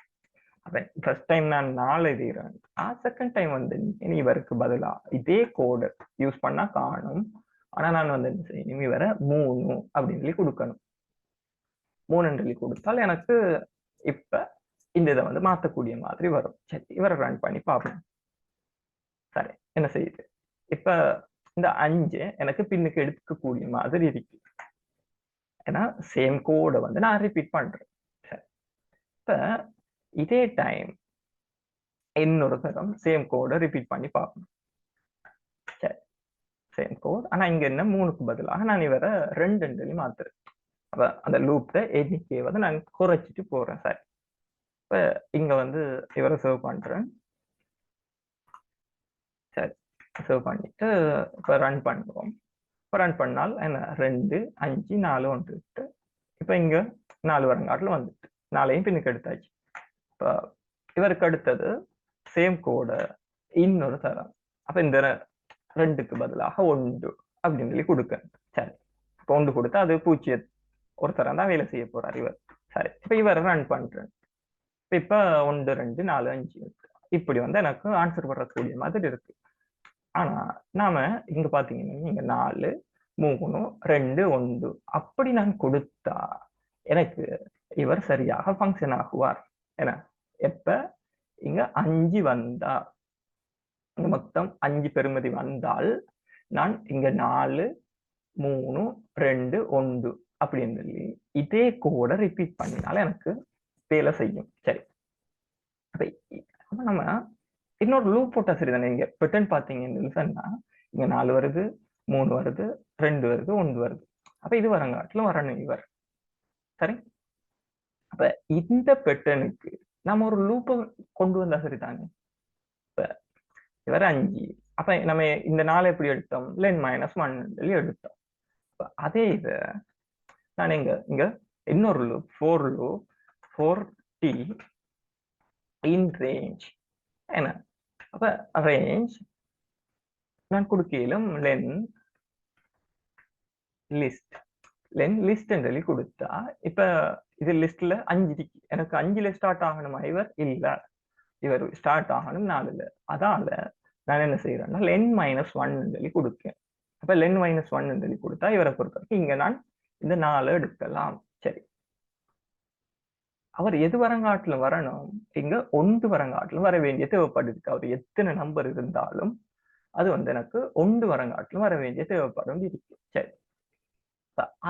S1: அப்ப ஃபர்ஸ்ட் டைம் நான் 4 எழுதுகிறேன். செகண்ட் டைம் வந்து இவருக்கு பதிலா இதே கோடு யூஸ் பண்ணா காணும். ஆனா நான் வந்து என்ன செய்யணும்? இவரை 3 அப்படின்னு சொல்லி கொடுக்கணும். 3 சொல்லி கொடுத்தால் எனக்கு இப்ப இந்த இதை வந்து மாத்தக்கூடிய மாதிரி வரும். சரி, இவரை ரன் பண்ணி பார்ப்போம். சரி, என்ன செய்யுது? இப்ப இந்த 5 எனக்கு பின்னுக்கு எடுக்கக்கூடிய மாதிரி இருக்கு. ஏன்னா சேம் கோடை வந்து நான் ரிப்பீட் பண்றேன். சரி, இப்ப இதே டைம் இன்னொரு தரம் சேம் கோடை ரிப்பீட் பண்ணி பார்க்கணும். சரி, சேம் கோட். ஆனா இங்க என்ன 3க்கு பதிலாக நான் இவரை 2 சொல்லி மாத்துறேன். அப்ப அந்த லூப்ல எண்ணிக்கையை வந்து நான் குறைச்சிட்டு போறேன். சரி, இப்ப இங்க வந்து இவரை சர்வ் பண்றேன். சரி, சர்வ் பண்ணிட்டு இப்ப ரன் பண்ணுவோம். இப்ப ரன் பண்ணால் என்ன 2 5 4 1 8. இப்ப இங்க 4 வரங்காட்டில் வந்துட்டு 4ஐயும் பின்னுக்கு எடுத்தாச்சு. இப்ப இவருக்கு அடுத்தது சேம் கோட இன்னொரு தரம். அப்ப இந்த 2க்கு பதிலாக 1 அப்படின்னு சொல்லி கொடுக்க. சரி, இப்ப 1 கொடுத்தா அது 0 ஒரு தரம் தான் வேலை செய்ய போறார் இவர். சரி, இப்ப இவரை ரன் பண்றேன். இப்ப 1 2 4 5 இப்படி வந்து எனக்கு ஆன்சர் வரக்கூடிய மாதிரி இருக்கு. ஆனா நாம இங்க பாத்தீங்கன்னா இங்க 4 3 2 1 அப்படி நான் கொடுத்தா எனக்கு இவர் சரியாக ஃபங்க்ஷன் ஆகுவார். ஏன்னா எப்ப இங்க 5 வந்தா மொத்தம் 5 பெறுமதி வந்தால் நான் இங்க 4 3 2 1 அப்படின்னு சொல்லி இதே கோட ரிப்பீட் பண்ணினால எனக்கு வேலை செய்யும். சரி, அப்ப நம்ம இன்னொரு லூப் போட்டா சரிதானே? இங்க பெட்டன் பாத்தீங்கன்னு சொன்னா இங்க 4 வருது 3 வருது 2 வருது 1 வருது. அப்ப இது வரங்காட்டிலும் வரணும் இவர். சரி, அப்ப இந்த பெட்டனுக்கு நம்ம ஒரு லூப் கொண்டு வந்தா சரிதானே? இப்ப இவர் 5 அப்ப நம்ம இந்த 4 எப்படி எடுத்தோம்? லென் -1 சொல்லி எடுத்தோம். அதே இது நான் இங்க இன்னொரு loop for t in range என்ன அப்ப ரேஞ்ச் நான் கொடுக்கலும் லென் லிஸ்ட் சொல்லி கொடுத்தா இப்ப இது லிஸ்ட்ல 5 இருக்கு. எனக்கு 5ல ஸ்டார்ட் ஆகணுமா? இவர் இல்ல, இவர் ஸ்டார்ட் ஆகணும் 4ல. அதால நான் என்ன செய்யறேன்னா லென் மைனஸ் ஒன் சொல்லி கொடுக்கேன். அப்ப லென் மைனஸ் ஒன் சொல்லி கொடுத்தா இவரை பொறுத்தவரைக்கும் இங்க நான் இந்த 4 எடுக்கலாம். சரி, அவர் எது வரங்காட்டுல வரணும்? இங்க 1 வரங்காட்டுல வர வேண்டிய தேவைப்படுது. அவர் எத்தனை நம்பர் இருந்தாலும் அது வந்து எனக்கு 1 வரங்காட்டுல வர வேண்டிய தேவைப்படும் இருக்கு. சரி,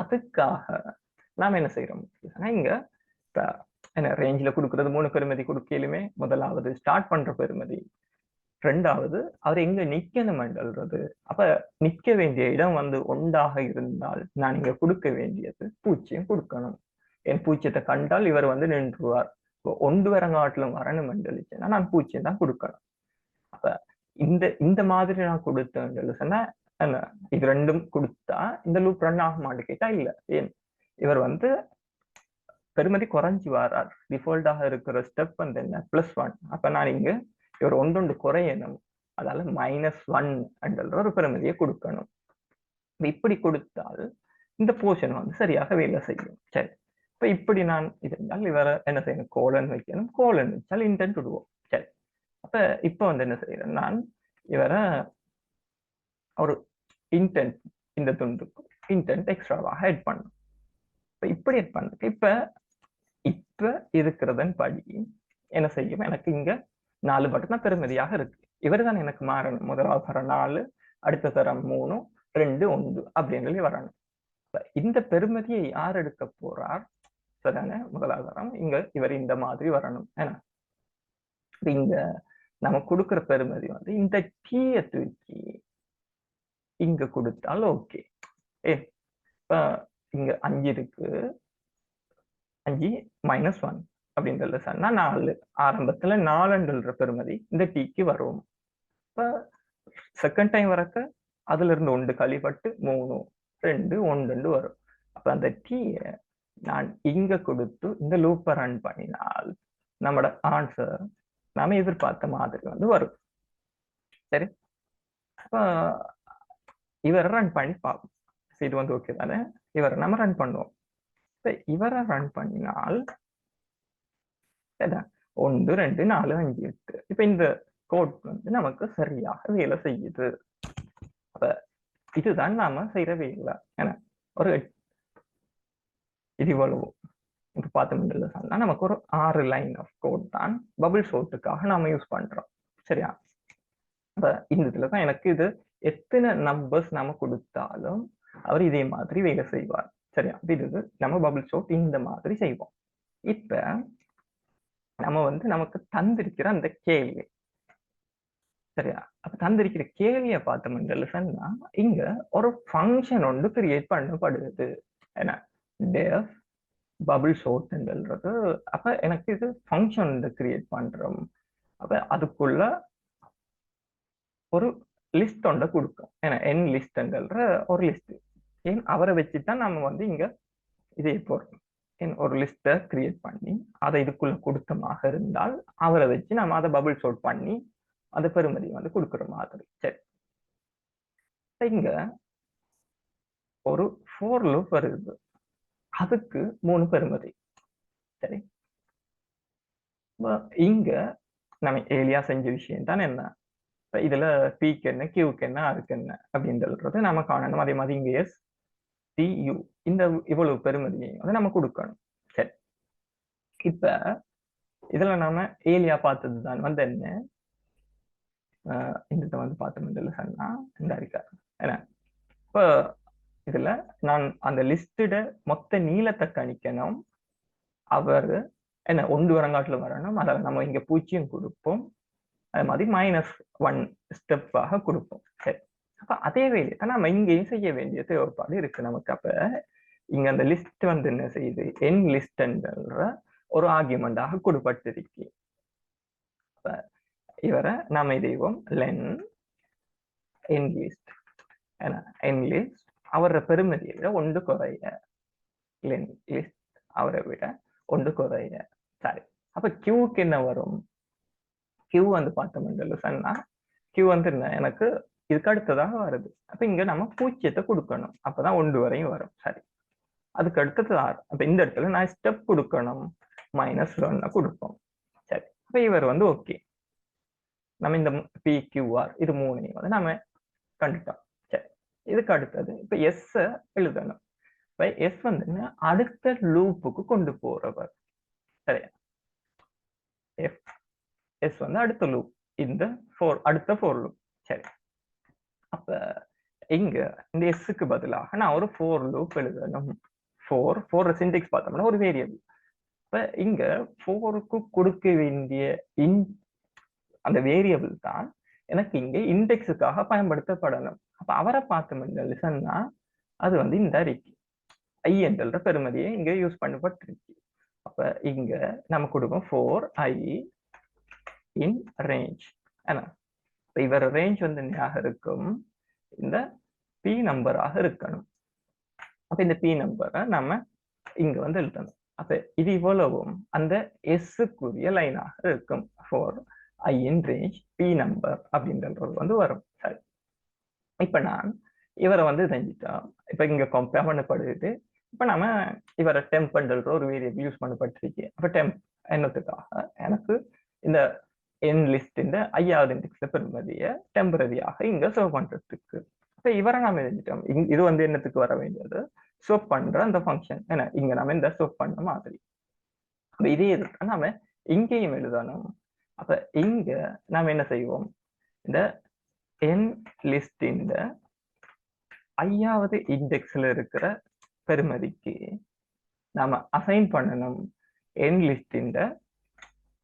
S1: அதுக்காக நாம என்ன செய்யறோம்? இங்க என்ன ரேஞ்சில கொடுக்கறது 3 பெருமதி கொடுக்கலுமே. முதலாவது ஸ்டார்ட் பண்ற பெருமதி, ரெண்டாவது அவர் எங்க நிக்கணும்ன்றது. அப்ப நிக்க வேண்டிய இடம் வந்து 1 இருந்தால் நான் இங்க கொடுக்க வேண்டியது 0 கொடுக்கணும். என் 0 கண்டால் இவர் வந்து நின்றுவார். 1 வரங்காட்டிலும் வரணும் சொல்லிச்சுன்னா நான் 0 தான் கொடுக்கணும். அப்ப இந்த மாதிரி நான் கொடுத்தேன் சொன்னா என்ன, இது ரெண்டும் கொடுத்தா இந்த லூப் ரன் ஆக மாட்டேன் கேட்டா இல்ல. ஏன், இவர் வந்து பெருமதி குறைஞ்சி வரார். டிஃபால்ட்டாக இருக்கிற ஸ்டெப் வந்து என்ன, +1. அப்ப நான் இங்க இவர் ஒன்று குறையணும், அதால -1 என்ற ஒரு பெருமதியை கொடுக்கணும். இப்படி கொடுத்தால் இந்த போர்ஷன் வந்து சரியாக வேலை செய்யும். சரி, இப்ப இப்படி நான் இருந்தால் இவரை என்ன செய்யணும், கோலன் வைக்கணும். கோலன் வச்சால் இன்டென்ட் விடுவோம். சரி, அப்ப இப்ப வந்து என்ன செய்யறேன், நான் இவரை ஒரு இன்டென்ட், இந்த துண்டுக்கு இன்டென்ட் எக்ஸ்ட்ராவாக ஆட் பண்ணும். இப்படி ஆட் பண்ண இப்ப இருக்கிறதன் படி என்ன செய்யும், எனக்கு இங்க 4 மட்டும் தான் பெருமதியாக இருக்கு. இவர் தான் எனக்கு மாறணும். முதலாவது தரம் 4, அடுத்த தரம் 3, 2, 1 அப்படின்னு வரணும். இந்த பெருமதியை யார் எடுக்க போறார்? சரிதானே, முதலாவது தரம் இங்க இவர் இந்த மாதிரி வரணும். ஏன்னா இங்க நம்ம கொடுக்கிற பெருமதி வந்து இந்த டீயை தூக்கி இங்க கொடுத்தால் ஓகே. இப்ப இங்க 5 இருக்கு, 5 -1 அப்படின்றது சொன்னா 4. ஆரம்பத்துல 4 பெருமதி இந்த டீக்கு வரும். இப்ப செகண்ட் டைம் வரக்க அதுல இருந்து 1 கழிப்பட்டு 3, 2, 1 வரும். அப்ப அந்த டீயை நான் இங்க கொடுத்து இந்த லூப்பை ரன் பண்ணினால் நம்மட ஆன்சர் நாம எதிர்பார்த்த மாதிரி வந்து வரும். சரி, அப்ப இவரை ரன் பண்ணி பார்ப்போம். இது வந்து ஓகே தானே, இவரை நம்ம ரன் பண்ணுவோம். இவரை ரன் பண்ணினால் 1, 2, 4, 5, 8. இப்ப இந்த கோட் வந்து நமக்கு சரியாக வேலை செய்யுது. அப்ப இதுதான் நாம செய்யற வேலை. ஏன்னா ஒரு இது இவ்வளவு இப்ப பார்த்தோம்னு சொன்னா நமக்கு ஒரு 6 லைன் ஆஃப் கோட் தான் பபிள் ஷோட்டுக்காக நாம யூஸ் பண்றோம். சரியா, அப்ப இந்த இதுலதான் எனக்கு இது எத்தனை நம்பர்ஸ் நாம கொடுத்தாலும் அவர் இதே மாதிரி வேலை செய்வார். சரியா, இது நம்ம பபிள் ஷோட் இந்த மாதிரி செய்வோம். இப்ப நம்ம வந்து நமக்கு தந்திருக்கிற அந்த கேள்வி, சரியா, அப்ப தந்திருக்கிற கேள்வியை பார்த்தோம்னு சொன்னா இங்க ஒரு ஃபங்க்ஷன் ஒன்று கிரியேட் பண்ணப்படுது. ஏன்னா டெஃப் பபிள் ஷோட்ன்றது. அப்ப எனக்கு இது ஃபங்க்ஷன் கிரியேட் பண்றோம். அப்ப அதுக்குள்ள ஒரு லிஸ்ட் ஒன்றை கொடுக்கும். ஏன்னா என் லிஸ்ட்ன்ற ஒரு லிஸ்ட். ஏன் அவரை வச்சுதான் நம்ம வந்து இங்க இதே போறோம். ஒரு லிஸ்ட்டை கிரியேட் பண்ணி அதை இதுக்குள்ள கொடுத்தமாக இருந்தால் அவரை வச்சு நம்ம அதை பபிள் ஷோட் பண்ணி அந்த பெருமதி வந்து கொடுக்குற மாதிரி. சரி, இங்க ஒரு for லூப் வருது, அதுக்கு 3 பெருமதி. சரி, இங்க நம்ம ஏலியா செஞ்ச விஷயம் தான் என்ன, இதுல பிக்கு என்ன, கியூக்கு என்ன, ஆருக்கு என்ன அப்படின்றது நம்ம காணணும். அதே மாதிரி இங்க எஸ் டியூ இந்த இவ்வளவு பெருமதியையும் வந்து நம்ம கொடுக்கணும். சரி, இப்ப இதுல நாம ஏலியா பார்த்தது தான் வந்து என்ன, இந்த வந்து பார்த்தோம் சொன்னா இந்த இருக்காரு. ஏன்னா இப்ப இதுல நான் அந்த லிஸ்டோட மொத்த நீளத்தை கணிக்கணும். அவர் என்ன 1 வரங்காட்டுல வரணும். அதில் நம்ம இங்க 0 கொடுப்போம். அது மாதிரி -1 ஸ்டெப்பாக கொடுப்போம். சரி, அப்ப அதே வேலையை நம்ம இங்கேயும் செய்ய வேண்டிய தேவைப்பாடு இருக்கு நமக்கு. அப்ப இங்க அந்த லிஸ்ட் வந்து என்ன செய்யுது, என் லிஸ்ட்ன்ற ஒரு ஆர்குமெண்டாக கொடுப்பட்டிருக்கு. இவரை நாம இதைவோம் லென் என் லிஸ்ட். என் லிஸ்ட் அவரோட பெருமதியை விட 1 குறைய, லென் லிஸ்ட் அவரை விட 1 குறைய. சரி, அப்ப கியூக்கு என்ன வரும், கியூ வந்து பார்த்தோம்னு சொன்னா கியூ வந்து என்ன, எனக்கு இதுக்கு அடுத்ததாக வருது. அப்ப இங்க நம்ம 0 கொடுக்கணும். அப்பதான் 1 வரையும் வரும். சரி, அதுக்கு அடுத்தது 6. அப்ப இந்த இடத்துல நான் ஸ்டெப் கொடுக்கணும், -1 கொடுப்போம். சரி, அப்ப இவர் வந்து ஓகே. நம்ம இந்த பிக்யூஆர் இது மூணையும் வந்து நாம கண்டுட்டோம். சரி, இதுக்கு அடுத்தது இப்ப எஸ் எழுதணும். இப்ப எஸ் வந்து அடுத்த லூப்புக்கு கொண்டு போறவர். சரியா? எஸ் வந்து அடுத்த லூப், இந்த அடுத்த ஃபோர் லூப். சரி, அப்ப இங்க இந்த எஸ்ஸுக்கு பதிலாக நான் ஒரு ஃபோர் லூப் எழுதணும். ஃபோர் சின்டெக்ஸ் பார்த்தோம்னா ஒரு வேரியபிள். இப்ப இங்க ஃபோருக்கு கொடுக்க வேண்டிய அந்த வேரியபிள் தான் எனக்கு இங்க இண்டெக்ஸுக்காக பயன்படுத்தப்படணும். அப்ப அவரை பார்த்தோம் சொன்னா அது வந்து இந்த அறிக்கை ஐ என்ற பெருமதியை இங்க யூஸ் பண்ணப்பட்டிருக்கு. அப்ப இங்க நம்ம கொடுக்கும் 4i in range. இவர் ரேஞ்ச் வந்து என்னையாக இருக்கும்? இந்த பி நம்பராக இருக்கணும். அப்ப இந்த பி நம்பரை நம்ம இங்க வந்து எழுதணும். அப்ப இது இவ்வளவும் அந்த எஸ்ஸுக்குரிய லைனாக இருக்கும். 4i in range B number அப்படின்றது வந்து வரும். சரி, இப்ப நான் இவரை வந்து செஞ்சுட்டோம். இப்ப இங்க கம்பேர் பண்ணப்படுது. இப்ப நம்ம இவரை டெம்ப் பண்ற ஒரு வேரியபிள் யூஸ் பண்ணப்பட்டிருக்கு. அப்ப டெம்ப் என்னத்துக்காக? எனக்கு இந்த என் லிஸ்ட் இந்த 5வது இண்டெக்ஸ்ல பெருமதிய டெம்பரரியாக இங்க சர்வ் பண்றதுக்கு. இப்ப இவரை நாம எழுதிட்டோம். இது வந்து என்னத்துக்கு வர வேண்டியது? சர்வ் பண்ற அந்த ஃபங்க்ஷன். ஏன்னா இங்க நம்ம இந்த சர்வ் பண்ண மாதிரி. அப்ப இதே இருக்கு நாம இங்கேயும் எழுதணும். அப்ப இங்க நாம என்ன செய்வோம்? இந்த என் லிஸ்ட் இந்த 5வது இண்டெக்ஸ்ல இருக்கிற பெருமதிக்கு நாம அசைன் பண்ணணும் என் லிஸ்ட் இந்த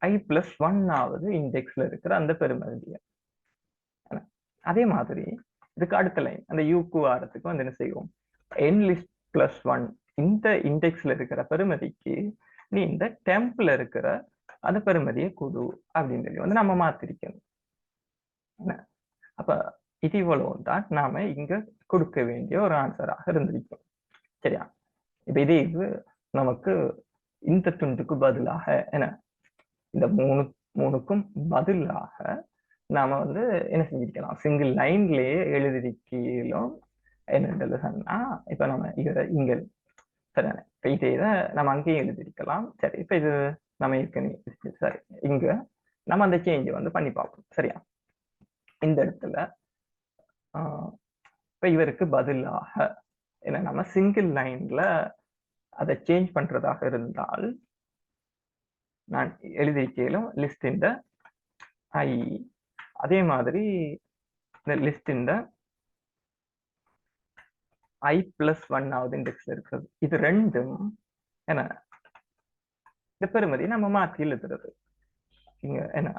S1: i+1வது இண்டெக்ஸ்ல இருக்கிற அந்த பெருமதியை. அதே மாதிரி இதுக்கு அடுத்த லைன் அந்த யூக்கு ஆரத்துக்கு வந்து என்ன செய்வோம்? என் லிஸ்ட் +1 இந்த இண்டெக்ஸ்ல இருக்கிற பெருமதிக்கு நீ இந்த டெம்ப்ல இருக்கிற அந்த பெருமதியை கொடு அப்படின்னு சொல்லி வந்து நம்ம மாத்திருக்கணும். அப்ப இது இவ்வளவு தான் நாம இங்க கொடுக்க வேண்டிய ஒரு ஆன்சராக இருந்திருக்கும். சரியா? இப்ப இதே இது நமக்கு இந்த துண்டுக்கு பதிலாக என்ன இந்த மூணுக்கும் பதிலாக நாம வந்து என்ன செஞ்சிருக்கலாம்? சிங்கிள் லைன்லயே எழுதிருக்கீங்களோ என்னன்றது சொன்னா இப்ப நம்ம இங்க சரியான இப்ப இதே நம்ம அங்கேயும் எழுதிருக்கலாம். சரி, இப்ப இது நம்ம ஏற்கனவே சரி இங்க நம்ம அந்த சேஞ்சை வந்து பண்ணி பார்ப்போம். சரியா? இந்த இடத்துல இப்ப இவருக்கு பதிலாக என்ன நம்ம சிங்கிள் லைன்ல அதை சேஞ்ச் பண்றதாக இருந்தால் நான் எழுதியிருக்கேன் லிஸ்ட் இந்த ஐ, அதே மாதிரி இந்த லிஸ்ட் இந்த i+1வது இண்டெக்ஸ்ல இருக்கிறது. இது ரெண்டும் என்ன இந்த பெருமதி நம்ம மாற்றி எழுதுறது. இங்க என்ன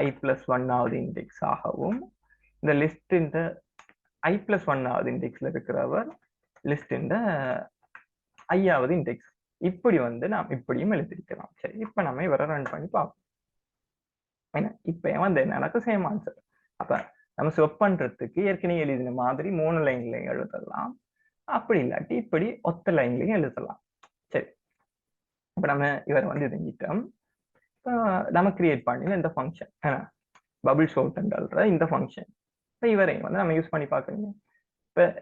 S1: i+1வது இண்டெக்ஸ் ஆகவும் இந்த லிஸ்ட் இந்த i+1வது இண்டெக்ஸ்ல இருக்கிறவர் லிஸ்ட் இந்த 5வது இண்டெக்ஸ் இப்படி வந்து நாம் இப்படியும் எழுதிருக்கலாம். சரி, இப்ப நம்ம இவரை ரன் பண்ணி பார்ப்போம். என்ன இப்ப வந்து எனக்கு சேம் ஆன்சர். அப்ப நம்ம ஸ்வப் பண்றதுக்கு ஏற்கனவே எழுதின மாதிரி 3 லைன்லயும் எழுதலாம். அப்படி இல்லாட்டி இப்படி ஒத்த லைன்லயும் எழுதலாம். சரி, இப்ப நம்ம இவரை வந்து செஞ்சிட்டோம். நம்ம கிரியேட் பண்ணி இந்த ஃபங்க்ஷன் பபிள் ஷோட்ன்ற இந்த ஃபங்க்ஷன் இப்ப இவரையும் வந்து நம்ம யூஸ் பண்ணி பார்க்கணும்.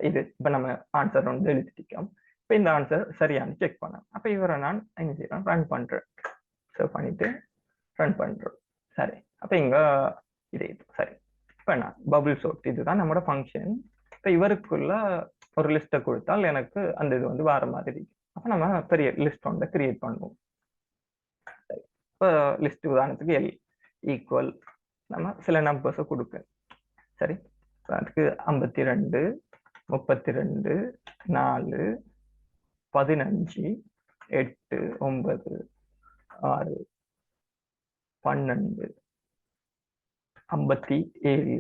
S1: இப்ப நம்ம ஆன்சர் வந்து எழுதிட்டோம். இப்ப இந்த ஆன்சர் சரியானு செக் பண்ண. அப்ப இவரை நான் என்ன செய்யறேன்? ரன் பண்றேன். சேவ் பண்ணிட்டு ரன் பண்றோம். சரி, அப்ப இங்க இதே சரி. இப்ப நான் பபிள் ஷோட் இதுதான் நம்மளோட ஃபங்க்ஷன். இப்ப இவருக்குள்ள ஒரு லிஸ்ட்டை கொடுத்தால் எனக்கு அந்த இது வந்து வர மாதிரி. அப்ப நம்ம பெரிய லிஸ்ட் ஒன்றை கிரியேட் பண்ணுவோம். இப்போ லிஸ்ட் உதாரணத்துக்கு எல் ஈக்குவல் நம்ம சில நம்பர்ஸை கொடுக்க. சரி, அதுக்கு 52 32 4 15 8 9 6 12 57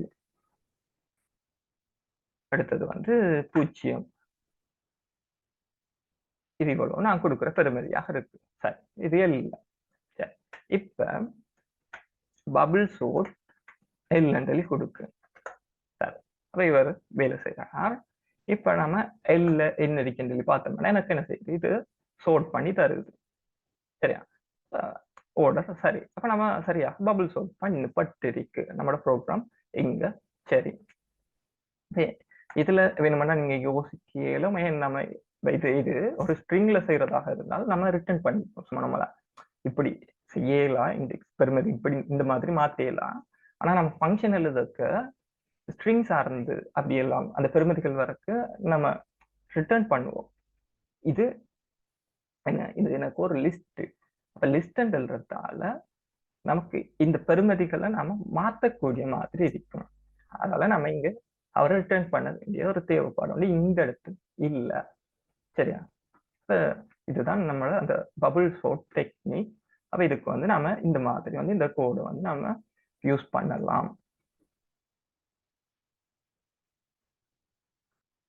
S1: அடுத்தது வந்து 0 இது இவ்வளவு நான் கொடுக்குற பெருமதியாக இருக்கு. சரி, இது எல். சரி, இப்ப பபிள் சோர்ஸ் எல் சொல்லி கொடுக்கு. சரி, அப்ப இவர் வேலை செய்யறார். இப்ப நம்ம எல்ல என்ன இருக்குன்னு சொல்லி பார்த்தோம்னா எனக்கு என்ன செய்யுது? இது சோர்ட் பண்ணி தருது. சரியா? ஓர்டர் சரி. அப்ப நம்ம சரியா பபிள் சோர்ட் பண்ணப்பட்டு இருக்கு நம்மளோட ப்ரோக்ராம் இங்க. சரி, இதுல வேணுமென்னா நீங்க யோசிக்கலும் நம்ம இது ஒரு ஸ்ட்ரிங்ல செய்யறதாக இருந்தால் நம்ம ரிட்டர்ன் பண்ணிப்போம். நம்மள இப்படி செய்யலாம், இண்டெக்ஸ் பெருமதி இப்படி இந்த மாதிரி மாத்தலாம். ஆனா நம்ம ஃபங்க்ஷன் எழுதுறதுக்கு ஸ்ட்ரிங் சார்ந்து அப்படி எல்லாம் அந்த பெருமதிகள் வரக்கு நம்ம ரிட்டர்ன் பண்ணுவோம். இது என்ன, இது எனக்கு ஒரு லிஸ்ட். அப்ப லிஸ்ட்ன்றதால நமக்கு இந்த பெருமதிகளை நாம மாற்றக்கூடிய மாதிரி இருக்கும். அதனால நம்ம இங்க அவரை ரிட்டர்ன் பண்ண வேண்டிய ஒரு தேவைப்பாடு வந்து இந்த இடத்துல இல்ல. சரியா? இதுதான் நம்மளோட அந்த பபுள் சோர்ட் டெக்னிக். அப்ப இதுக்கு வந்து நாம இந்த மாதிரி வந்து இந்த கோடு வந்து நம்ம யூஸ் பண்ணலாம்.